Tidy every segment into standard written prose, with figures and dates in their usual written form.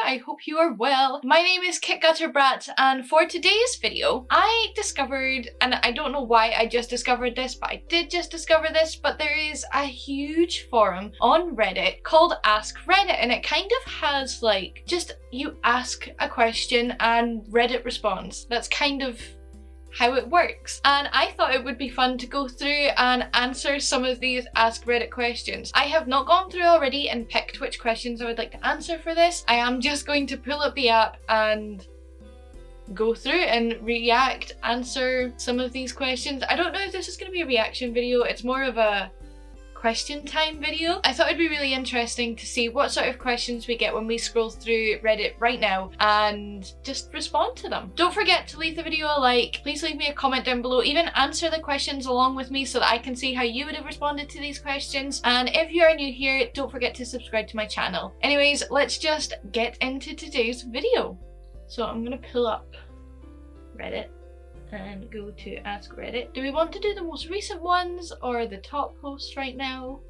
I hope you are well. My name is GutterBratz, and for today's video, I discovered, and I don't know why I just discovered this, but I did just discover this, but there is a huge forum on Reddit called AskReddit, and it kind of has like, just you ask a question and Reddit responds. That's kind of how it works, and I thought it would be fun to go through and answer some of these Ask Reddit questions. I have not gone through already and picked which questions I would like to answer for this. I am just going to pull up the app and go through and answer some of these questions. I don't know if this is going to be a reaction video. It's more of a question time video. I thought it'd be really interesting to see what sort of questions we get when we scroll through Reddit right now and just respond to them. Don't forget to leave the video a like. Please leave me a comment down below. Even answer the questions along with me so that I can see how you would have responded to these questions. And if you are new here, don't forget to subscribe to my channel. Anyways, let's just get into today's video. So I'm gonna pull up Reddit and go to Ask Reddit. Do we want to do the most recent ones or the top posts right now?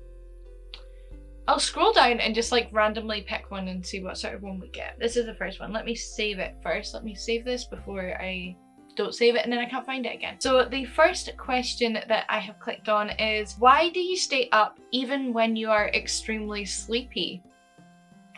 I'll scroll down and just like randomly pick one and see what sort of one we get. This is the first one. Let me save it first. Let me save this before I don't save it and then I can't find it again. So the first question that I have clicked on is, why do you stay up even when you are extremely sleepy?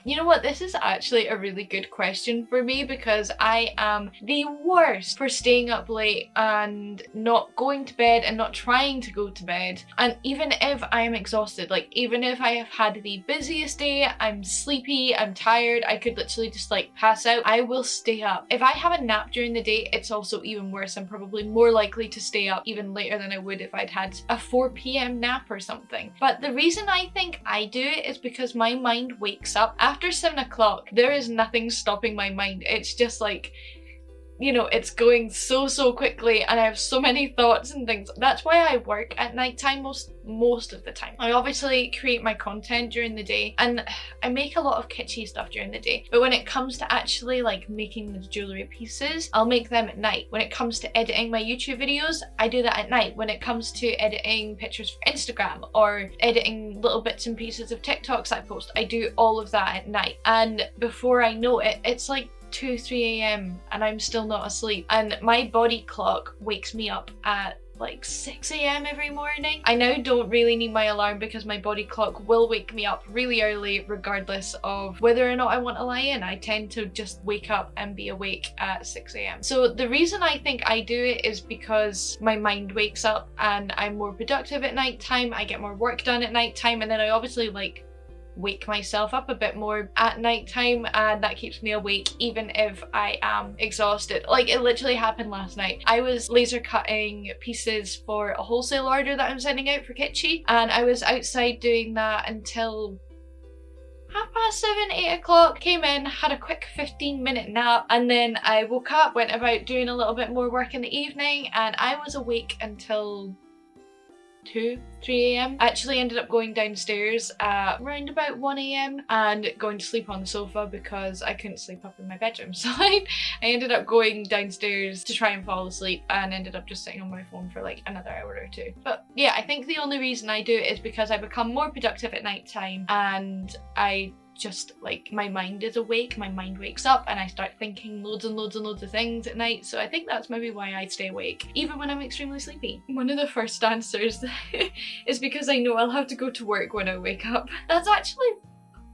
You know what, this is actually a really good question for me because I am the worst for staying up late and not going to bed and not trying to go to bed. And even if I am exhausted, like even if I have had the busiest day, I'm sleepy, I'm tired, I could literally just like pass out, I will stay up. If I have a nap during the day, it's also even worse. I'm probably more likely to stay up even later than I would if I'd had a 4 p.m. nap or something. But the reason I think I do it is because my mind wakes up after 7 o'clock. There is nothing stopping my mind. It's just like, you know, it's going so quickly and I have so many thoughts and things. That's why I work at nighttime most of the time. I obviously create my content during the day and I make a lot of kitschy stuff during the day, but when it comes to actually like making the jewellery pieces, I'll make them at night. When it comes to editing my YouTube videos, I do that at night. When it comes to editing pictures for Instagram or editing little bits and pieces of TikToks I post, I do all of that at night. And before I know it, it's like 2-3 a.m. and I'm still not asleep, and my body clock wakes me up at like 6 a.m. every morning. I now don't really need my alarm because my body clock will wake me up really early regardless of whether or not I want to lie in. I tend to just wake up and be awake at 6 a.m. So the reason I think I do it is because my mind wakes up and I'm more productive at nighttime, I get more work done at nighttime, and then I obviously like wake myself up a bit more at nighttime, and that keeps me awake even if I am exhausted. Like it literally happened last night. I was laser cutting pieces for a wholesale order that I'm sending out for KITSCHY, and I was outside doing that until 7:30, 8 o'clock, came in, had a quick 15-minute nap, and then I woke up, went about doing a little bit more work in the evening, and I was awake until 2-3 a.m. Actually ended up going downstairs at around about 1 a.m. and going to sleep on the sofa because I couldn't sleep up in my bedroom. So I ended up going downstairs to try and fall asleep and ended up just sitting on my phone for like another hour or two. But yeah, I think the only reason I do it is because I become more productive at night time and I just like, my mind is awake, my mind wakes up and I start thinking loads and loads of things at night. So I think that's maybe why I stay awake even when I'm extremely sleepy. One of the first answers is because I know I'll have to go to work when I wake up. That's actually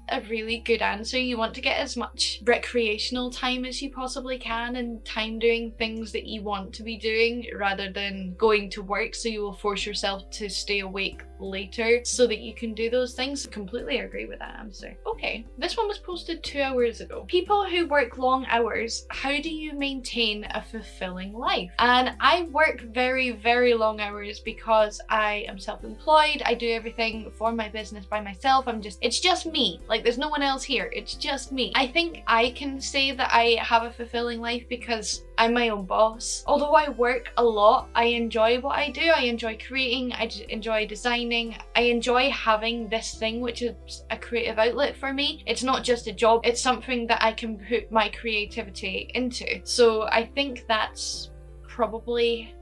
a really good answer. You want to get as much recreational time as you possibly can and time doing things that you want to be doing rather than going to work, so you will force yourself to stay awake later so that you can do those things. Completely agree with that answer. Okay, this one was posted 2 hours ago. People who work long hours, how do you maintain a fulfilling life? And I work very long hours because I am self-employed. I do everything for my business by myself. It's just me. Like there's no one else here. It's just me. I think I can say that I have a fulfilling life because I'm my own boss. Although I work a lot, I enjoy what I do. I enjoy creating, I enjoy designing, I enjoy having this thing which is a creative outlet for me. It's not just a job, it's something that I can put my creativity into. So I think that's probably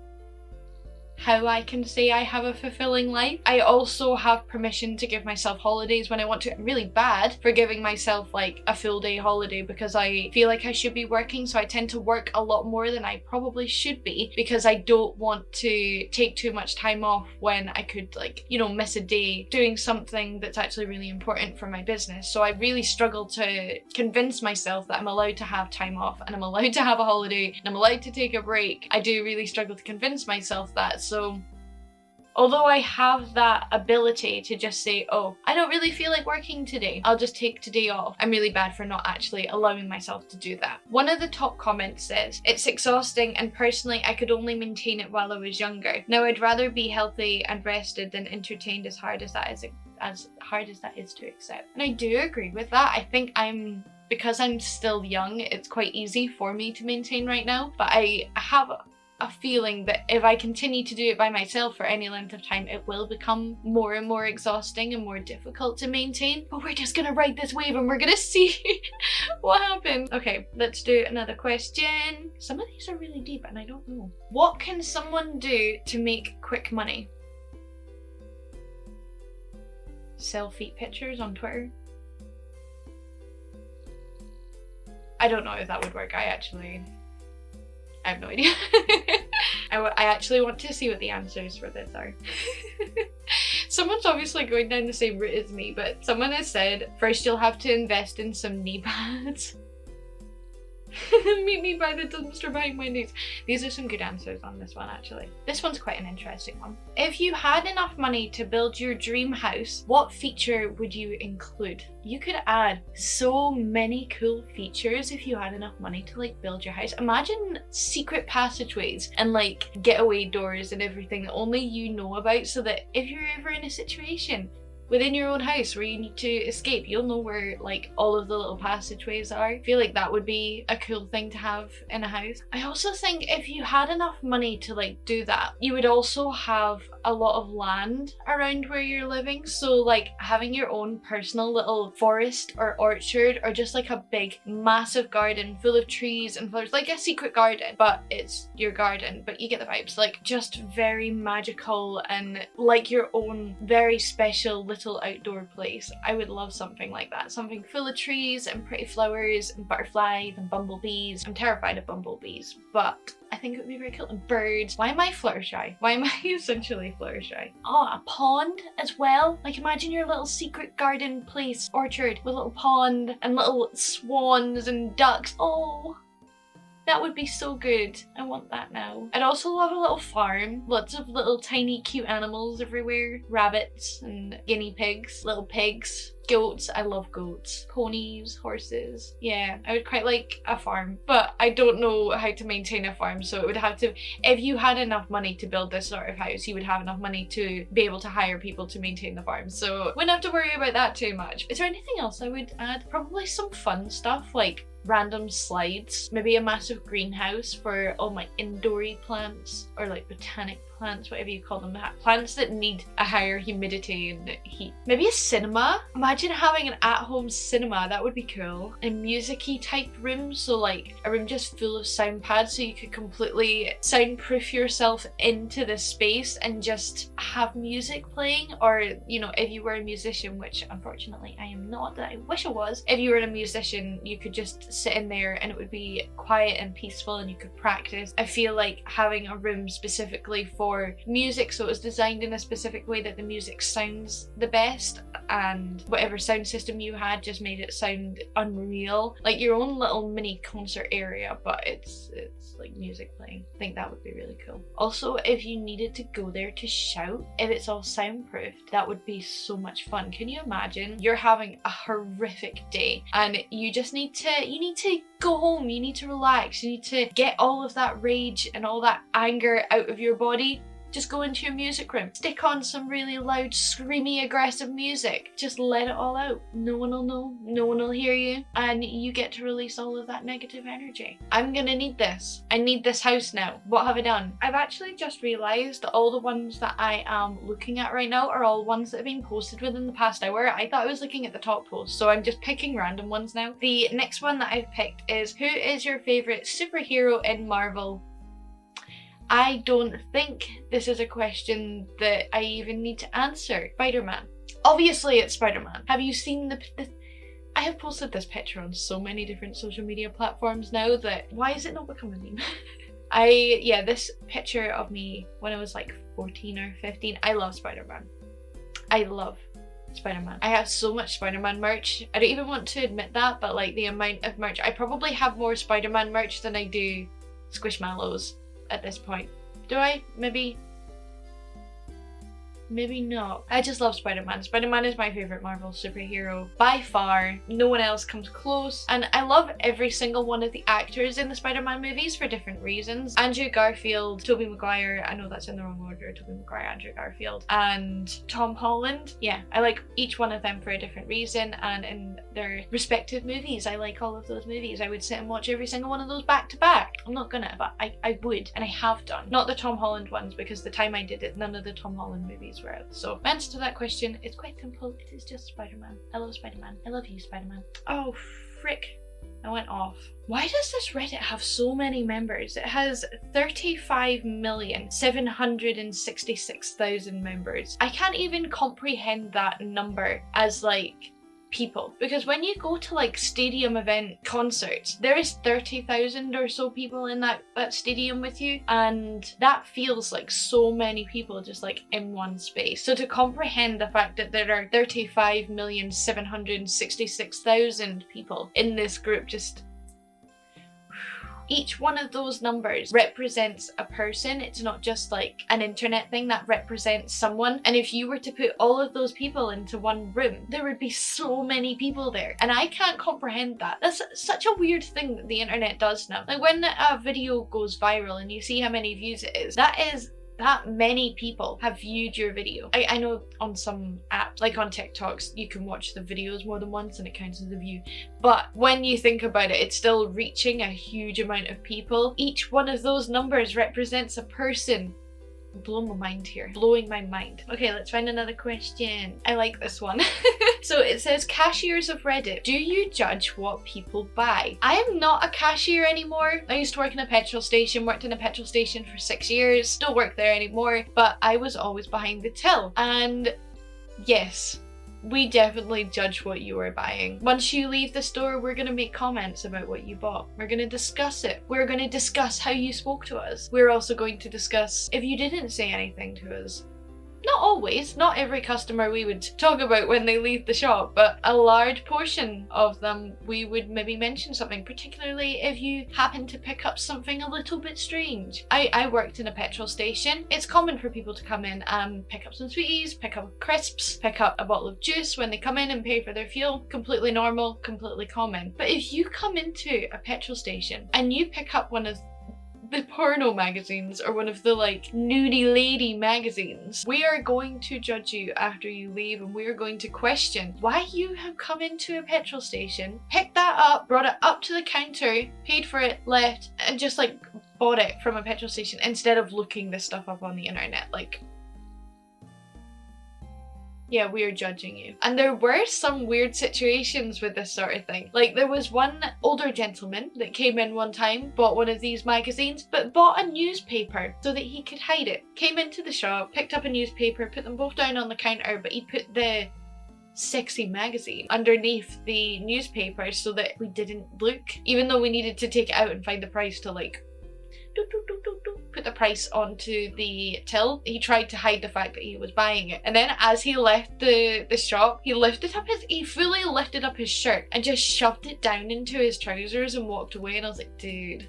how I can say I have a fulfilling life. I also have permission to give myself holidays when I want to. I'm really bad for giving myself like a full day holiday because I feel like I should be working, so I tend to work a lot more than I probably should be because I don't want to take too much time off when I could, like, you know, miss a day doing something that's actually really important for my business. So I really struggle to convince myself that I'm allowed to have time off and I'm allowed to have a holiday and I'm allowed to take a break. I do really struggle to convince myself that. So although I have that ability to just say, oh, I don't really feel like working today, I'll just take today off, I'm really bad for not actually allowing myself to do that. One of the top comments says, it's exhausting and personally I could only maintain it while I was younger. Now I'd rather be healthy and rested than entertained as hard as that is to accept. And I do agree with that. I think because I'm still young, it's quite easy for me to maintain right now, but I have a feeling that if I continue to do it by myself for any length of time, it will become more and more exhausting and more difficult to maintain. But we're just gonna ride this wave and we're gonna see what happens. Okay, let's do another question. Some of these are really deep and I don't know. What can someone do to make quick money? Sell feet pictures on Twitter? I don't know if that would work. I have no idea. I actually want to see what the answers for this are. Someone's obviously going down the same route as me, but someone has said, first you'll have to invest in some knee pads. Meet me by the dumpster behind my knees. These are some good answers on this one, actually. This one's quite an interesting one. If you had enough money to build your dream house, what feature would you include? You could add so many cool features if you had enough money to like build your house. Imagine secret passageways and like getaway doors and everything that only you know about, so that if you're ever in a situation within your own house where you need to escape, you'll know where like all of the little passageways are. I feel like that would be a cool thing to have in a house. I also think if you had enough money to like do that, you would also have a lot of land around where you're living. So like having your own personal little forest or orchard, or just like a big massive garden full of trees and flowers, like a secret garden, but it's your garden, but you get the vibes. Like just very magical and like your own very special little outdoor place. I would love something like that. Something full of trees and pretty flowers and butterflies and bumblebees. I'm terrified of bumblebees, but I think it would be very cool. And birds. Why am I Fluttershy? Why am I essentially Fluttershy? Oh, a pond as well. Like imagine your little secret garden place, orchard with a little pond and little swans and ducks. Oh, that would be so good. I want that now. I'd also love a little farm. Lots of little tiny cute animals everywhere. Rabbits and guinea pigs, little pigs, goats. I love goats. Ponies, horses. Yeah, I would quite like a farm, but I don't know how to maintain a farm, so it would have to, if you had enough money to build this sort of house, you would have enough money to be able to hire people to maintain the farm, so wouldn't have to worry about that too much. Is there anything else I would add? Probably some fun stuff like random slides, maybe a massive greenhouse for all my indoory plants, or like botanic plants, whatever you call them, plants that need a higher humidity and heat. Maybe a cinema. Imagine having an at-home cinema. That would be cool. A music-y type room, so like a room just full of sound pads, so you could completely soundproof yourself into the space and just have music playing. Or, you know, if you were a musician, which unfortunately I am not, that I wish I was, if you were a musician, you could just sit in there and it would be quiet and peaceful and you could practice. I feel like having a room specifically for music, so it was designed in a specific way that the music sounds the best, and whatever sound system you had just made it sound unreal, like your own little mini concert area, but it's like music playing. I think that would be really cool. Also, if you needed to go there to shout, if it's all soundproofed, that would be so much fun. Can you imagine you're having a horrific day and you just need to go home, you need to relax, you need to get all of that rage and all that anger out of your body? Just go into your music room, stick on some really loud, screamy, aggressive music. Just let it all out. No one will know, no one will hear you, and you get to release all of that negative energy. I'm gonna need this. I need this house now. What have I done? I've actually just realised that all the ones that I am looking at right now are all ones that have been posted within the past hour. I thought I was looking at the top post, so I'm just picking random ones now. The next one that I've picked is, who is your favourite superhero in Marvel? I don't think this is a question that I even need to answer. Spider-Man. Obviously it's Spider-Man. Have you seen the I have posted this picture on so many different social media platforms now that why is it not become a meme? This picture of me when I was like 14 or 15, I love Spider-Man. I love Spider-Man. I have so much Spider-Man merch. I don't even want to admit that, but like the amount of merch, I probably have more Spider-Man merch than I do Squishmallows at this point. Do I? Maybe not. I just love Spider-Man. Spider-Man is my favourite Marvel superhero by far. No one else comes close. And I love every single one of the actors in the Spider-Man movies for different reasons. Andrew Garfield, Tobey Maguire, I know that's in the wrong order, Tobey Maguire, Andrew Garfield, and Tom Holland. Yeah, I like each one of them for a different reason, and in their respective movies, I like all of those movies. I would sit and watch every single one of those back to back. I'm not gonna, but I would, and I have done. Not the Tom Holland ones, because the time I did it, none of the Tom Holland movies were out. So my answer to that question is quite simple. It is just Spider-Man. I love Spider-Man. I love you, Spider-Man. Oh, frick. I went off. Why does this Reddit have so many members? It has 35,766,000 members. I can't even comprehend that number as like people, because when you go to like stadium event concerts, there is 30,000 or so people in that stadium with you, and that feels like so many people just like in one space. So to comprehend the fact that there are 35,766,000 people in this group, just each one of those numbers represents a person. It's not just like an internet thing that represents someone. And if you were to put all of those people into one room, there would be so many people there. And I can't comprehend that. That's such a weird thing that the internet does now. Like when a video goes viral and you see how many views it is, that many people have viewed your video. I know on some apps, like on TikToks, you can watch the videos more than once and it counts as a view. But when you think about it, it's still reaching a huge amount of people. Each one of those numbers represents a person. I'm blowing my mind here. Blowing my mind. Okay, let's find another question. I like this one. So it says, cashiers of Reddit, do you judge what people buy? I am not a cashier anymore. I used to work in a petrol station, worked in a petrol station for 6 years, don't work there anymore, but I was always behind the till. And yes, we definitely judge what you are buying. Once you leave the store, we're going to make comments about what you bought. We're going to discuss it. We're going to discuss how you spoke to us. We're also going to discuss if you didn't say anything to us. Not always, not every customer we would talk about when they leave the shop, but a large portion of them we would maybe mention something, particularly if you happen to pick up something a little bit strange. I worked in a petrol station. It's common for people to come in and pick up some sweeties, pick up crisps, pick up a bottle of juice when they come in and pay for their fuel. Completely normal, completely common. But if you come into a petrol station and you pick up one of the porno magazines or one of the like nudie lady magazines, we are going to judge you after you leave, and we are going to question why you have come into a petrol station, picked that up, brought it up to the counter, paid for it, left, and just like bought it from a petrol station instead of looking this stuff up on the internet. Like, yeah, we are judging you. And there were some weird situations with this sort of thing. Like there was one older gentleman that came in one time, bought one of these magazines, but bought a newspaper so that he could hide it. Came into the shop, picked up a newspaper, put them both down on the counter, but he put the sexy magazine underneath the newspaper so that we didn't look. Even though we needed to take it out and find the price to like put the price onto the till, he tried to hide the fact that he was buying it. And then as he left the shop, he fully lifted up his shirt and just shoved it down into his trousers and walked away. And I was like, dude,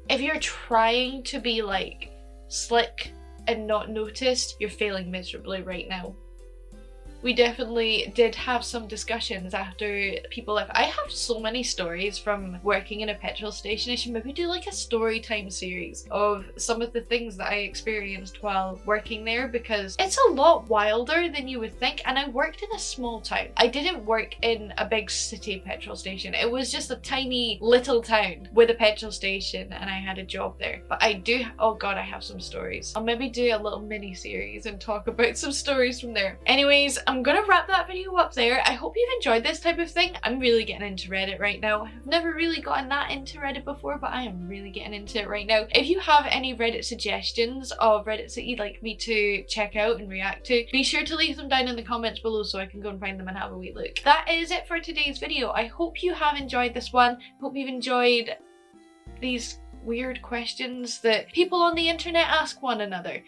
if you're trying to be like slick and not noticed, you're failing miserably right now. We definitely did have some discussions after people left. I have so many stories from working in a petrol station. I should maybe do like a story time series of some of the things that I experienced while working there, because it's a lot wilder than you would think. And I worked in a small town. I didn't work in a big city petrol station. It was just a tiny little town with a petrol station, and I had a job there. But I do, oh god, I have some stories. I'll maybe do a little mini series and talk about some stories from there. Anyways, I'm gonna wrap that video up there. I hope you've enjoyed this type of thing. I'm really getting into Reddit right now. I've never really gotten that into Reddit before, but I am really getting into it right now. If you have any Reddit suggestions of Reddits that you'd like me to check out and react to, be sure to leave them down in the comments below so I can go and find them and have a wee look. That is it for today's video. I hope you have enjoyed this one. Hope you've enjoyed these weird questions that people on the internet ask one another.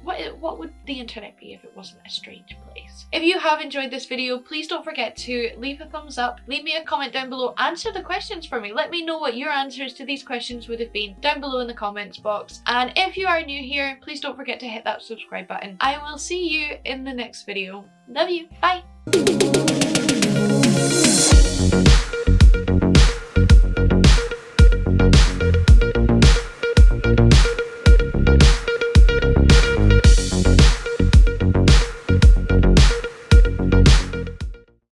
What would the internet be if it wasn't a strange place? If you have enjoyed this video, please don't forget to leave a thumbs up, leave me a comment down below, answer the questions for me. Let me know what your answers to these questions would have been down below in the comments box. And if you are new here, please don't forget to hit that subscribe button. I will see you in the next video. Love you. Bye.